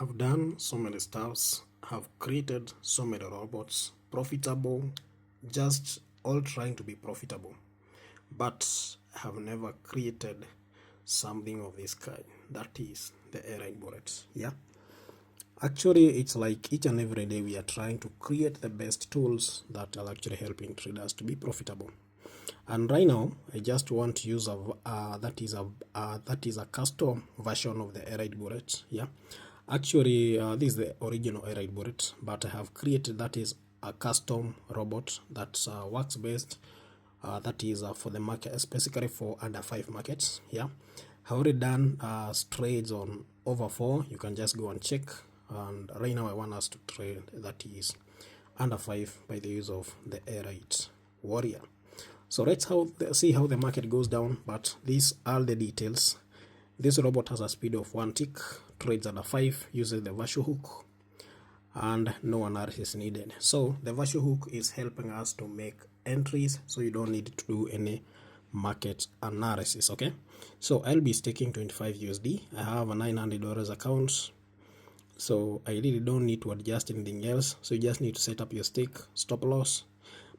I've done so many stuffs, have created so many robots, profitable, just all trying to be profitable. But I have never created something of this kind. That is the AI bullet. Yeah. Actually, it's like each and every day we are trying to create the best tools that are actually helping traders to be profitable. And right now, I just want to use that is a custom version of the AI bullet. Yeah. Actually, this is the original AI bullet, but I have created that is a custom robot that works best. That is for the market, specifically for under 5 markets. Yeah, I already done trades on over 4. You can just go and check. And right now, I want us to trade that is under 5 by the use of the AI warrior. So let's see how the market goes down. But these are the details. This robot has a speed of 1 tick, trades under 5, uses the virtual hook, and no analysis needed. So the virtual hook is helping us to make entries, so you don't need to do any market analysis. Okay, so I'll be staking 25 USD. I have a $900 account, so I really don't need to adjust anything else. So you just need to set up your stake stop loss.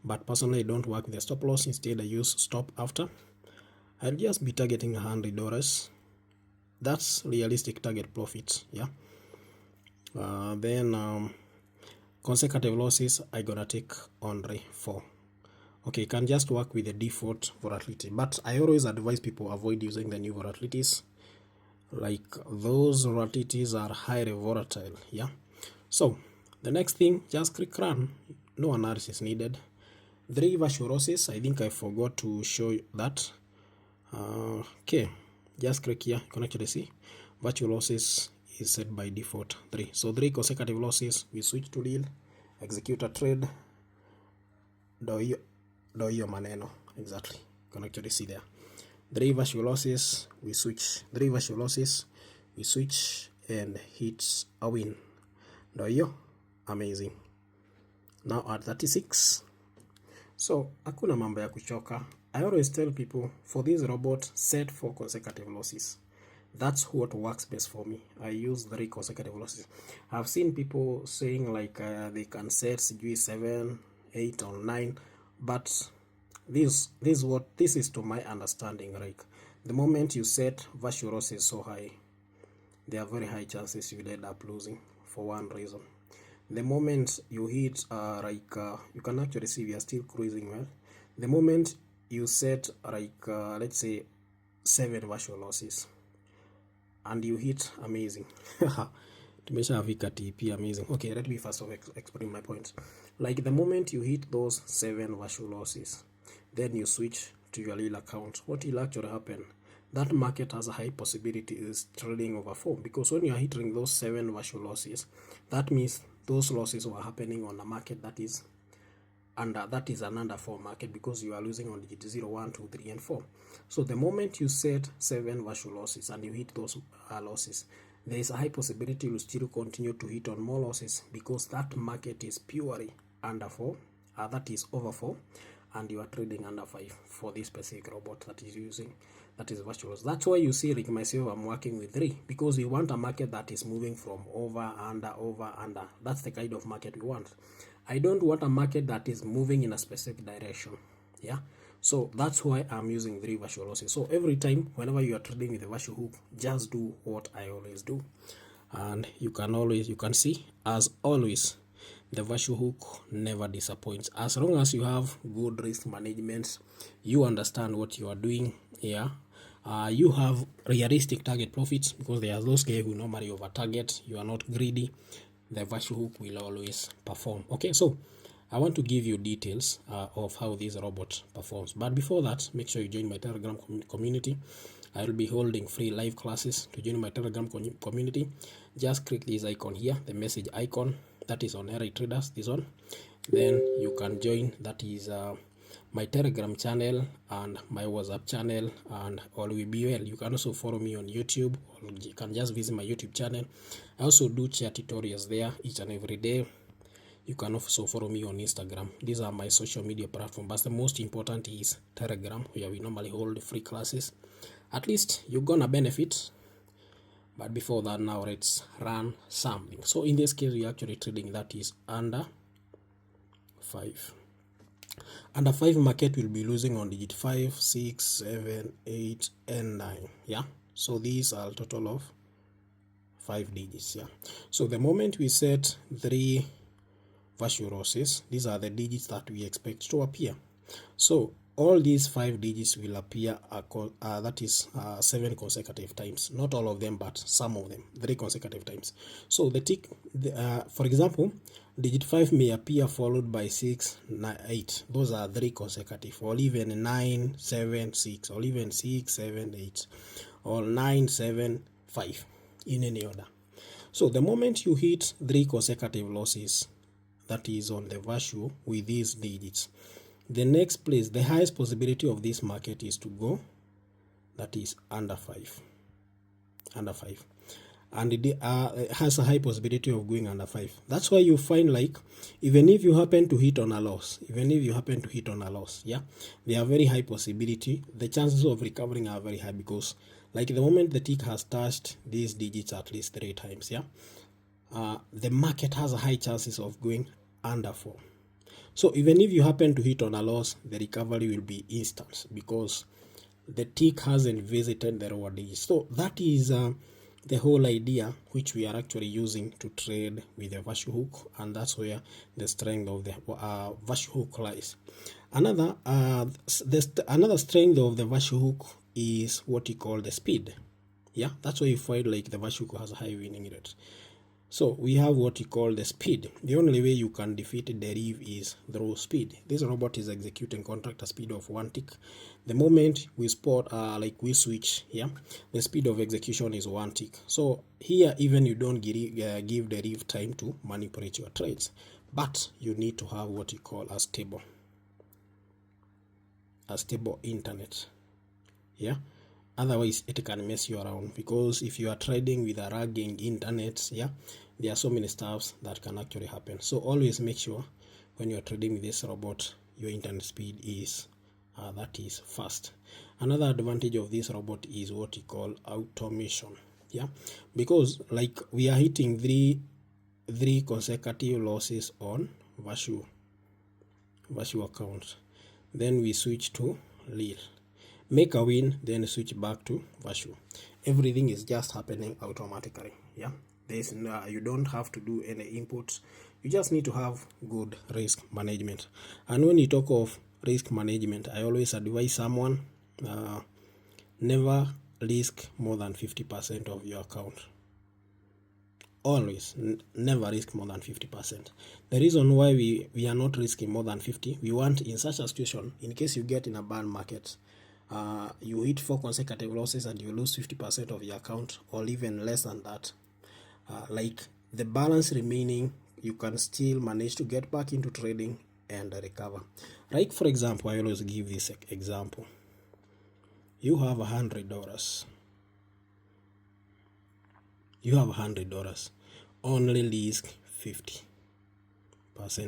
But personally, I don't work with the stop loss. Instead, I use stop after. I'll just be targeting $100. That's realistic target profit. Yeah. Then consecutive losses I gonna take only 4. Okay, you can just work with the default volatility, but I always advise people avoid using the new volatilities. Like those volatilities are highly volatile. Yeah. So the next thing, just click run. No analysis needed. 3 virtual losses. I think I forgot to show you that. Okay, just click here. You can actually see virtual losses is set by default 3. So 3 consecutive losses. We switch to deal, execute a trade. Do your maneno. Exactly. You can actually see there. 3 virtual losses. We switch. 3 virtual losses. We switch and hits a win. Do you? Amazing. Now at 36. So hakuna mambo ya kuchoka. I always tell people, for this robot, set 4 consecutive losses. That's what works best for me. I use 3 consecutive losses. I've seen people saying like they can set 7, 8 or 9, but this is to my understanding. Like the moment you set virtual losses so high, there are very high chances you'll end up losing for one reason. The moment you hit you can actually see we are still cruising well. The moment you set let's say 7 virtual losses and you hit, amazing. Tumeshafika TP, amazing. Okay, let me first of explain my points. Like the moment you hit those 7 virtual losses, then you switch to your real account, what will actually happen? That market has a high possibility is trading over 4, because when you are hitting those 7 virtual losses, that means those losses were happening on a market that is an under 4 market, because you are losing on digit 0, 1, 2, 3, and 4. So the moment you set 7 virtual losses and you hit those losses, there is a high possibility you still continue to hit on more losses, because that market is purely under 4, that is over 4, and you are trading under 5 for this specific robot that is using that is virtual. That's why you see, like myself, I'm working with 3, because we want a market that is moving from over, under, over, under. That's the kind of market we want. I don't want a market that is moving in a specific direction. Yeah, so that's why I'm using 3 virtual losses. So every time whenever you are trading with a virtual hook, just do what I always do, and you can see, as always, the virtual hook never disappoints. As long as you have good risk management, you understand what you are doing. Yeah, you have realistic target profits, because there are those guys who normally over target. You are not greedy. The virtual hook will always perform. Okay, so I want to give you details of how this robot performs. But before that, make sure you join my Telegram community. I will be holding free live classes. To join my Telegram community, just click this icon here, the message icon that is on AI Traders, this one. Then you can join. That is my Telegram channel and my WhatsApp channel, and all will be well. You can also follow me on YouTube, or you can just visit my YouTube channel. I also do chat tutorials there each and every day. You can also follow me on Instagram. These are my social media platforms, but the most important is Telegram, where we normally hold free classes. At least you're gonna benefit. But before that, now let's run something. So in this case, we're actually trading that is under 5. Under 5 market will be losing on digit 5, 6, 7, 8, and 9. Yeah. So these are a total of 5 digits. Yeah. So the moment we set 3 virtual losses, these are the digits that we expect to appear. So all these 5 digits will appear, that is 7 consecutive times. Not all of them, but some of them, 3 consecutive times. So the tick, for example, digit 5 may appear followed by 6, 9, 8. Those are 3 consecutive, or even 9, 7, 6, or even 6, 7, 8, or 9, 7, 5, in any order. So the moment you hit 3 consecutive losses, that is on the value with these digits, the next place, the highest possibility of this market is to go, that is under 5. Under 5. And it has a high possibility of going under 5. That's why you find, like, even if you happen to hit on a loss, yeah, they are very high possibility. The chances of recovering are very high, because like the moment the tick has touched these digits at least 3 times, yeah, the market has a high chances of going under 4. So even if you happen to hit on a loss, the recovery will be instant, because the tick hasn't visited the lower digits. So that is the whole idea which we are actually using to trade with the value hook, and that's where the strength of the value hook lies. Another strength of the value hook is what you call the speed. Yeah, that's why you find like the value hook has a high winning rate. So we have what you call the speed. The only way you can defeat Deriv is through speed. This robot is executing contract at speed of 1 tick. The moment we spot, like we switch, yeah, the speed of execution is 1 tick. So here, even you don't give Deriv time to manipulate your trades, but you need to have what you call a stable internet. Yeah. Otherwise, it can mess you around, because if you are trading with a lagging internet, yeah, there are so many stuffs that can actually happen. So always make sure when you are trading with this robot, your internet speed is that is fast. Another advantage of this robot is what you call automation. Yeah, because like we are hitting three consecutive losses on value account, then we switch to lead, make a win, then switch back to value. Everything is just happening automatically. Yeah, there's you don't have to do any inputs. You just need to have good risk management. And when you talk of risk management, I always advise someone never risk more than 50% of your account. Always never risk more than 50%. The reason why we are not risking more than 50, we want, in such a situation, in case you get in a bad market, you hit 4 consecutive losses and you lose 50% of your account, or even less than that, like the balance remaining, you can still manage to get back into trading and recover. Like for example, I always give this example. You have $100. Only risk 50%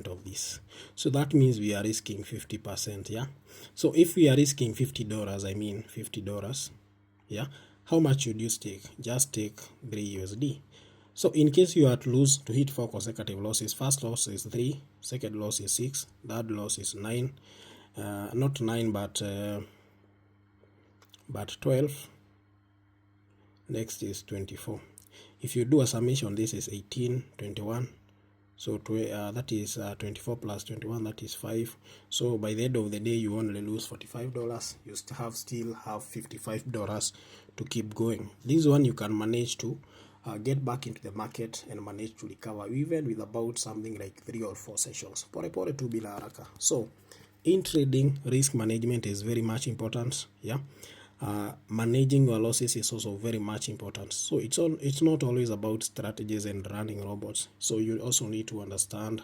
of this. So that means we are risking 50%. Yeah. So if we are risking $50, I mean $50. Yeah. How much should you take? Just take 3 USD. So in case you are to lose, to hit 4 consecutive losses, first loss is 3, second loss is 6, third loss is 9, not 9 but 12, next is 24. If you do a summation, this is 18, 21, so that is 24 plus 21, that is 5. So by the end of the day, you only lose $45. You still have $55 to keep going. This one you can manage to get back into the market and manage to recover, even with about something like 3 or 4 sessions. Pore tu bila haraka. So in trading, risk management is very much important. Yeah. Managing your losses is also very much important. So it's not always about strategies and running robots. So you also need to understand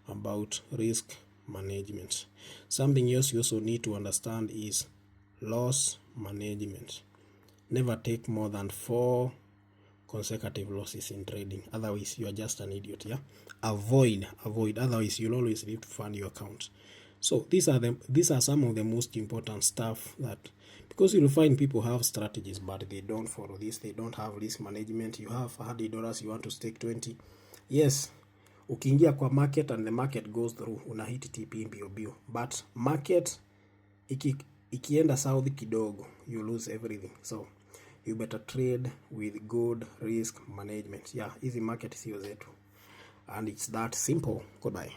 about risk management. Something else you also need to understand is loss management. Never take more than 4 consecutive losses in trading. Otherwise, you are just an idiot. Yeah, avoid. Otherwise, you'll always need to fund your account. So these are some of the most important stuff, that because you'll find people have strategies but they don't follow this. They don't have risk management. You have $100, you want to stake 20. Yes, ukiingia kwa market and the market goes through, una hit TP bio bio, but market ikienda south kidogo, you lose everything. So you better trade with good risk management. Yeah, easy market sio zetu, and it's that simple. Goodbye.